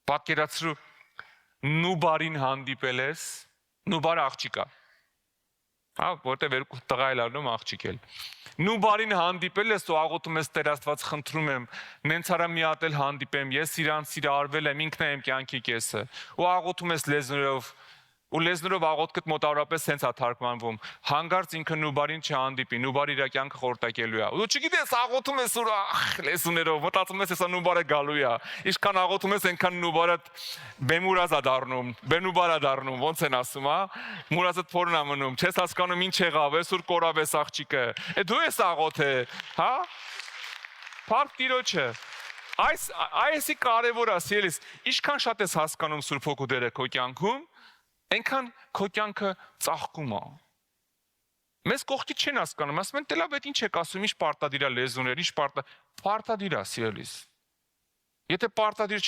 Պատկերացրու նուբարին հանդիպել ես, նուբարը աղջիկա, որտեղ երկու տղա էլ առնում աղջիկ էլ։ Նուբարին հանդիպել ես ու աղոթում ես Տեր Աստված խնդրում եմ, նենց արա մի հատ էլ հանդիպեմ, ես իրան սիրարվել եմ, ինքն է իմ կյանքի կեսը։ Ու աղոթում ես լեզուներով, ու լեզուներով աղոթքդ մոտավորապես հենց է թարգմանվում։ Հանկարծ ինքը նուբարին չհանդիպի, նուբարը իր կյանքը խորտակելու է։ Ու չգիտես աղոթում ես ու լեզուներով, մտածում ես հեսա նուբարը գալու է։ Ինչքան աղոթում ես, այնքան նուբարը բեմուրազ է դառնում, բենուբար է դառնում, ոնց են ասում, հա։ Մուրազդ փորն է մնում, չես հասկանում ինչ եղավ, այսօր կորավ էս աղջիկը։ Դու ես աղոթել, հա։ Փառք Տիրոջը։ Այսի կարևոր է, սիրելիս, ինչքան շատ ես հասկանում Սուրբ Հոգու դերը քո կյանքում, այնքան քո կյանքը ծաղկում է։ Մեզ կողքից չեն հասկանում, ասում են, «Տելա, բայց ինչ եք ասում, ինչ պարտադիր է լեզուներ, ինչ պարտադիր է, սիրելիս»։ Եթե պարտադիր